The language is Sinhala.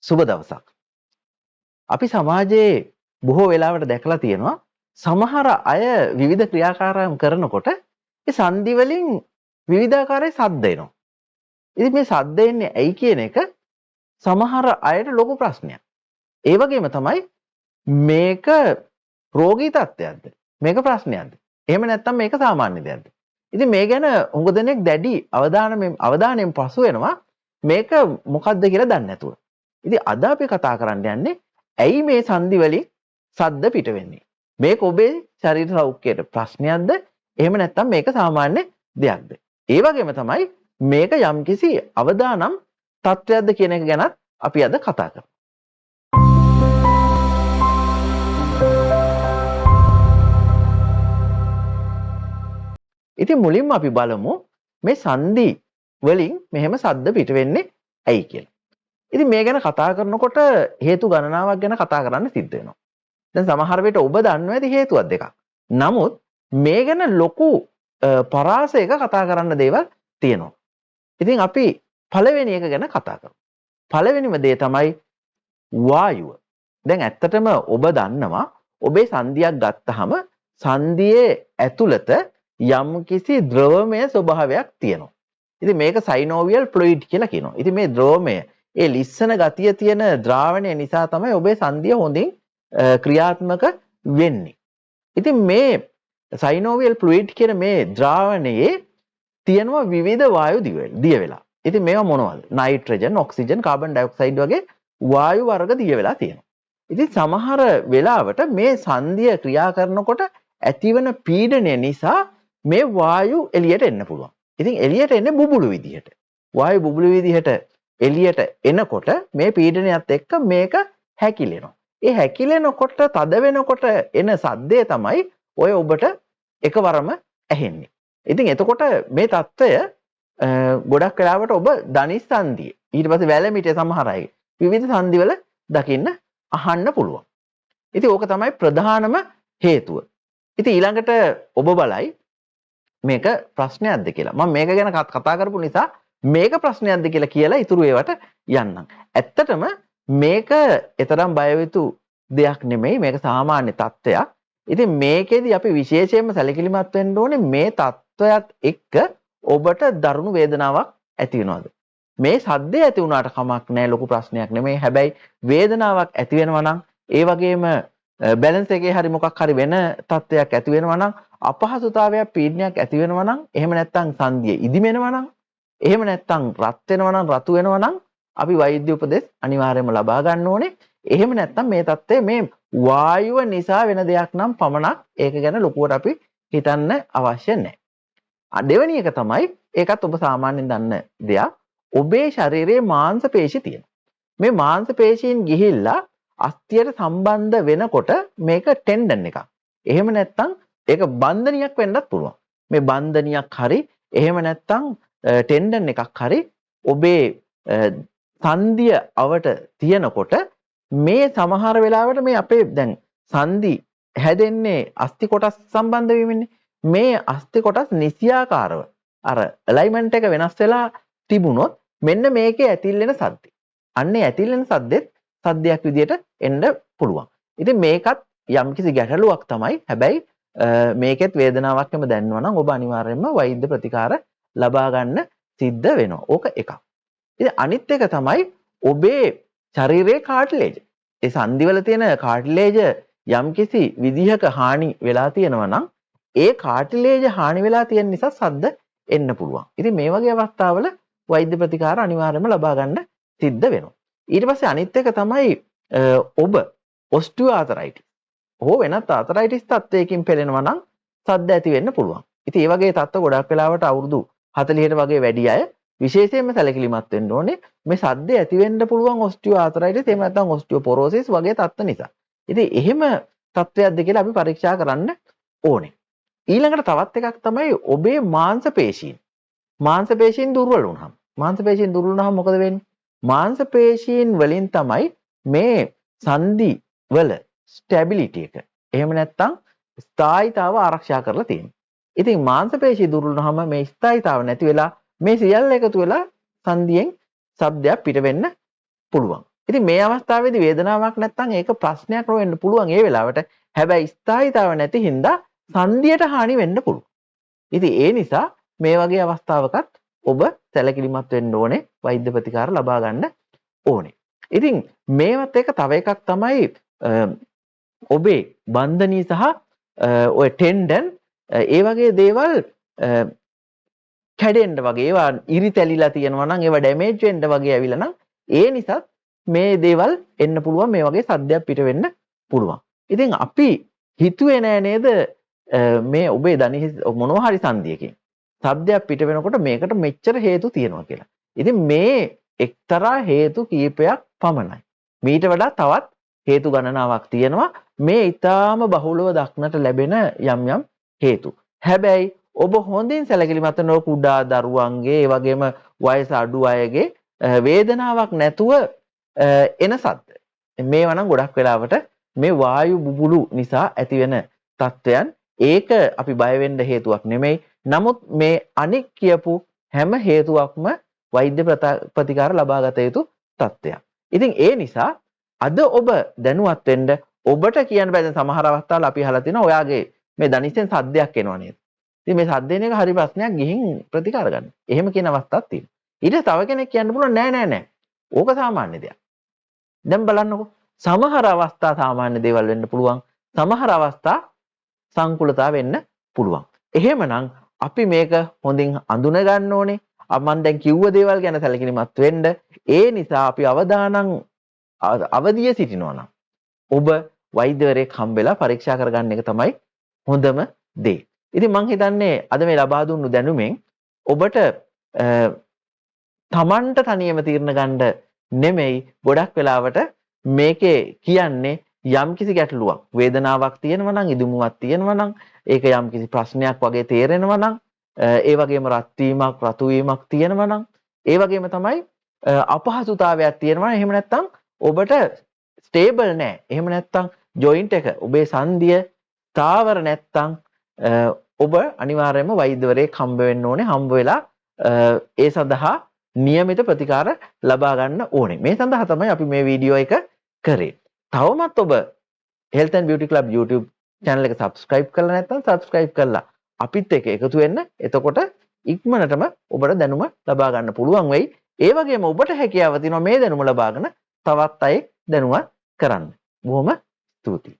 සුබ දවසක්. අපි සමාජයේ බොහෝ වෙලාවට දැකලා තියෙනවා සමහර අය විවිධ ක්‍රියාකාරම් කරනකොට ඒ සංදි වලින් විවිධාකාරයේ ශබ්ද එනවා. ඉතින් මේ ශබ්ද එන්නේ ඇයි කියන එක සමහර අයට ලොකු ප්‍රශ්නයක්. ඒ වගේම තමයි මේක රෝගී තත්ත්වයක්ද? මේක ප්‍රශ්නයක්ද? එහෙම නැත්නම් මේක සාමාන්‍ය දෙයක්ද? ඉතින් මේ ගැන හුඟ දෙනෙක් දැඩි අවධානයෙන් පසු වෙනවා මේක මොකක්ද කියලා දන්නේ නැතුව. ඉතින් අද අපි කතා කරන්න යන්නේ ඇයි මේ සංදි වලින් ශබ්ද පිට වෙන්නේ? මේක ඔබේ ශරීර සෞඛ්‍යයට ප්‍රශ්නයක්ද? එහෙම නැත්නම් මේක සාමාන්‍ය දෙයක්ද? ඒ වගේම තමයි මේක යම්කිසි අවදානම් තත්වයක්ද කියන එක ගැනත් අපි අද කතා කරමු. ඉතින් මුලින්ම අපි බලමු මේ සංදි වලින් මෙහෙම ශබ්ද පිට වෙන්නේ ඇයි කියලා. ඉතින් මේ ගැන කතා කරනකොට හේතු ගණනාවක් ගැන කතා කරන්න සිද්ධ වෙනවා. දැන් සමහර විට ඔබ දන්නවා ඇති හේතුවක් දෙකක්. නමුත් මේ ගැන ලොකු පරාසයක කතා කරන්න දේවල් තියෙනවා. ඉතින් අපි පළවෙනි එක ගැන කතා කරමු. පළවෙනිම දේ තමයි වායුව. දැන් ඇත්තටම ඔබ දන්නවා ඔබේ සංදියක් ගත්තාම සංදියේ ඇතුළත යම්කිසි ද්‍රවමය ස්වභාවයක් තියෙනවා. ඉතින් මේක සයිනෝවියල් ෆ්ලුයිඩ් කියලා කියනවා. ඉතින් මේ ද්‍රවමය ඒ ලිස්සන ගතිය තියෙන ද්‍රාවණය නිසා තමයි ඔබේ සංදිය හොඳින් ක්‍රියාත්මක වෙන්නේ. ඉතින් මේ සයිනෝවියල් ෆ්ලුයිඩ් කියන මේ ද්‍රාවණයේ තියෙනවා විවිධ වායු දිය වෙලා. ඉතින් මේවා මොනවද? නයිට්‍රජන්, ඔක්සිජන්, කාබන් ඩයොක්සයිඩ් වගේ වායු වර්ග දිය වෙලා තියෙනවා. ඉතින් සමහර වෙලාවට මේ සංදිය ක්‍රියා කරනකොට ඇතිවන පීඩනය නිසා මේ වායු එළියට එන්න පුළුවන්. ඉතින් එළියට එන්නේ බුබුලු විදිහට. වායු බුබුලු විදිහට එළියට එනකොට මේ පීඩනයත් එක්ක මේක හැකිලෙනවා. ඒ හැකිලෙනකොට තද වෙනකොට එන සද්දය තමයි ඔය ඔබට එකවරම ඇහෙන්නේ. ඉතින් එතකොට මේ తত্ত্বය ගොඩක් වෙලාවට ඔබ ධනිස් සංදිය ඊට පස්සේ වැලමිටේ සමහර අය විවිධ සංදිවල දකින්න අහන්න පුළුවන්. ඉතින් ඕක තමයි ප්‍රධානම හේතුව. ඉතින් ඊළඟට ඔබ බලයි මේක ප්‍රශ්නයක්ද කියලා. මම මේක ගැන කතා කරපු නිසා මේක ප්‍රශ්නයක්ද කියලා ඉතුරු ඒවට යන්නම්. ඇත්තටම මේක ඊතරම් බය යුතු දෙයක් නෙමෙයි. මේක සාමාන්‍ය තත්ත්වයක්. ඉතින් මේකෙදි අපි විශේෂයෙන්ම සැලකිලිමත් වෙන්න ඕනේ මේ තත්ත්වයක් එක්ක ඔබට දරුණු වේදනාවක් ඇති වෙනවද? මේ සද්දේ ඇති වුණාට කමක් නැහැ, ලොකු ප්‍රශ්නයක් නෙමෙයි. හැබැයි වේදනාවක් ඇති වෙනවා නම් ඒ වගේම බැලන්ස් එකේ හරි මොකක් හරි වෙන තත්ත්වයක් ඇති වෙනවා නම් අපහසුතාවයක් පීඩනයක් ඇති වෙනවා නම් එහෙම නැත්නම් සංදිය ඉදිමෙනවා නම් එහෙම නැත්නම් රත් වෙනවා නම් රතු වෙනවා නම් අපි වෛද්‍ය උපදෙස් අනිවාර්යයෙන්ම ලබා ගන්න ඕනේ. එහෙම නැත්නම් මේ தත්ත්වය මේ වායුව නිසා වෙන දෙයක් නම් පමණක් ඒක ගැන ලොකුවට අපි හිතන්න අවශ්‍ය නැහැ. දෙවෙනි එක තමයි ඒකත් ඔබ සාමාන්‍යයෙන් දන්න දෙයක්. ඔබේ ශරීරයේ මාංශ පේශි තියෙනවා. මේ මාංශ පේශීන් ගිහිල්ලා අස්ථියට සම්බන්ධ වෙනකොට මේක ටෙන්ඩන් එකක්. එහෙම නැත්නම් ඒක බන්ධනියක් වෙන්නත් පුළුවන්. මේ බන්ධනියක් හරි එහෙම නැත්නම් ටෙන්ඩන් එකක් හරි ඔබේ සංදිය අවට තියනකොට මේ සමහර වෙලාවට මේ අපේ දැන් සංදි හැදෙන්නේ අස්ථි කොටස් සම්බන්ධ වීමෙන්නේ. මේ අස්ථි කොටස් නිසියාකාරව අර ඇලයින්මන්ට් එක වෙනස් වෙලා තිබුණොත් මෙන්න මේකේ ඇතිල්ලෙන සද්දේ. අන්නේ ඇතිල්ලෙන සද්දෙත් සද්දයක් විදියට එන්න පුළුවන්. ඉතින් මේකත් යම්කිසි ගැටලුවක් තමයි. හැබැයි මේකෙත් වේදනාවක් එම දැනනවා නම් ඔබ අනිවාර්යයෙන්ම වෛද්‍ය ප්‍රතිකාර ලබා ගන්න සිද්ධ වෙනවා. ඕක එකක්. ඉතින් අනිත් එක තමයි ඔබේ ශරීරයේ කාටිලේජ්. ඒ සංදිවල තියෙන කාටිලේජ් යම්කිසි විදිහක හානි වෙලා තියෙනවා නම් ඒ කාටිලේජ් හානි වෙලා තියෙන නිසා සද්ද එන්න පුළුවන්. ඉතින් මේ වගේ අවස්ථාවල වෛද්‍ය ප්‍රතිකාර අනිවාර්යයෙන්ම ලබා ගන්න සිද්ධ වෙනවා. ඊට පස්සේ අනිත් එක තමයි ඔබ ඔස්ටියෝආතරයිටිස් හෝ වෙනත් ආතරයිටිස් තත්ත්වයකින් පෙළෙනවා නම් සද්ද ඇති වෙන්න පුළුවන්. ඉතින් මේ වගේ තත්ත්ව ගොඩක් වෙලාවට අවුරුදු 40ට වගේ වැඩි අය විශේෂයෙන්ම සැලකිලිමත් වෙන්න ඕනේ මේ සද්ද ඇති වෙන්න පුළුවන් ඔස්ටියෝආතරයිටිස් එහෙම නැත්නම් ඔස්ටියෝපොරෝසිස් වගේ තත්ත්ව නිසා. ඉතින් එහෙම තත්ත්වයක්ද කියලා අපි පරීක්ෂා කරන්න ඕනේ. ඊළඟට තවත් එකක් තමයි ඔබේ මාංශ පේශීන්. මාංශ පේශීන් දුර්වල වුණාම. මාංශ පේශීන් දුර්වල වුණාම මොකද වෙන්නේ? මාංශ පේශීන් වලින් තමයි මේ සංදි වල ස්ටැබිලිටි එක. එහෙම නැත්නම් ස්ථායීතාව ආරක්ෂා කරලා තියෙන්නේ. ඉතින් මාංශ පේශී දුර්වල වුණාම මේ ස්ථායීතාව නැති වෙලා මේ සියල්ල එකතු වෙලා සංදියෙන් ශබ්දයක් පිට වෙන්න පුළුවන්. ඉතින් මේ අවස්ථාවේදී වේදනාවක් නැත්නම් ඒක ප්‍රශ්නයක් නොවෙන්න පුළුවන් ඒ වෙලාවට. හැබැයි ස්ථායීතාව නැති හින්දා සංදියට හානි වෙන්න පුළුවන්. ඉතින් ඒ නිසා මේ වගේ අවස්ථාවකත් ඔබ සැලකිලිමත් වෙන්න ඕනේ වෛද්‍ය ප්‍රතිකාර ලබා ගන්න ඕනේ. ඉතින් මේවත් එක තව එකක් තමයි ඔබේ බන්ධනී සහ ඔය ටෙන්ඩන් ඒ වගේ දේවල් කැඩෙන්න වගේ ඒවා ඉරි තැලිලා තියෙනවා නම් ඒවා ඩැමේජ් වෙන්න වගේ ඇවිල්ලා නම් ඒ නිසා මේ දේවල් එන්න පුළුවන් මේ වගේ සද්දයක් පිට වෙන්න පුළුවන්. ඉතින් අපි හිතුවේ නෑ නේද මේ ඔබේ දණහිස් මොනවා හරි සංදියකින් සද්දයක් පිට වෙනකොට මේකට මෙච්චර හේතු තියෙනවා කියලා. ඉතින් මේ එක්තරා හේතු කීපයක් පමණයි. මීට වඩා තවත් හේතු ගණනාවක් තියෙනවා. මේ ඊටාම බහුලව දක්නට ලැබෙන යම් යම් හේතු. හැබැයි ඔබ හොඳින් සැලකිලිමත් වෙන කුඩා දරුවන්ගේ ඒ වගේම වයස අඩු අයගේ වේදනාවක් නැතුව එන සද්ද. මේවා නම් ගොඩක් වෙලාවට මේ වායු බුබුලු නිසා ඇතිවෙන තත්ත්වයන්. ඒක අපි බය වෙන්න හේතුවක් නෙමෙයි. නමුත් මේ අනික් කියපු හැම හේතුවක්ම වෛද්‍ය ප්‍රතිකාර ලබා ගත යුතු තත්ත්වයක්. ඉතින් ඒ නිසා අද ඔබ දැනුවත් වෙන්න ඔබට කියන්න බෑ. දැන් සමහර අවස්ථාවල අපි අහලා තිනවා ඔයාගේ මේ දනිස්සෙන් සද්දයක් එනවා නේද? ඉතින් මේ සද්දේන එක හරි ප්‍රශ්නයක් ගිහින් ප්‍රතිකාර ගන්න. එහෙම කියන අවස්ථාවක් තියෙනවා. ඊට තව කෙනෙක් කියන්න පුළුවන් නෑ. ඕක සාමාන්‍ය දෙයක්. දැන් බලන්නකෝ. සමහර අවස්ථා සාමාන්‍ය දේවල් වෙන්න පුළුවන්. සමහර අවස්ථා සංකුලතා වෙන්න පුළුවන්. එහෙමනම් අපි මේක හොඳින් අඳුන ගන්න ඕනේ. මම දැන් කිව්ව දේවල් ගැන සැලකිලිමත් වෙන්න. ඒ නිසා අපි අවදියේ සිටිනවා නම් ඔබ වෛද්‍යවරයෙක් හම්බෙලා පරීක්ෂා කරගන්න එක තමයි හොඳම දේ. ඉතින් මම හිතන්නේ අද මේ ලබා දුන්නු දැනුමෙන් ඔබට තමන්ට තනියම තීරණ ගන්න නෙමෙයි ගොඩක් වෙලාවට මේකේ කියන්නේ යම්කිසි ගැටලුවක් වේදනාවක් තියෙනවා නම් ඉදුමුවක් තියෙනවා නම් ඒක යම්කිසි ප්‍රශ්නයක් වගේ තේරෙනවා නම් ඒ වගේම රත් වීමක් රතු වීමක් තියෙනවා නම් ඒ වගේම තමයි අපහසුතාවයක් තියෙනවා. එහෙම නැත්නම් ඔබට ස්ටේබල් නැහැ. එහෙම නැත්නම් ජොයින්ට් එක ඔබේ සංදිය ස්ථාවර නැත්නම් ඔබ අනිවාර්යයෙන්ම වෛද්‍යවරයෙක් හම්බ වෙන්න ඕනේ. හම්බ වෙලා ඒ සඳහා નિયમિત ප්‍රතිකාර ලබා ගන්න ඕනේ. මේ සඳහා තමයි අපි මේ වීඩියෝ එක කරේ. තවමත් ඔබ Health and Beauty Club YouTube channel එක subscribe කරලා නැත්නම් subscribe කරලා අපිත් එක්ක එකතු වෙන්න. එතකොට ඉක්මනටම ඔබට දැනුම ලබා ගන්න පුළුවන් වෙයි. ඒ වගේම ඔබට හැකියාව තියෙනවා මේ දැනුම ලබාගෙන තවත් අයෙක් දැනුවත් කරන්න. බොහොම ස්තුතියි.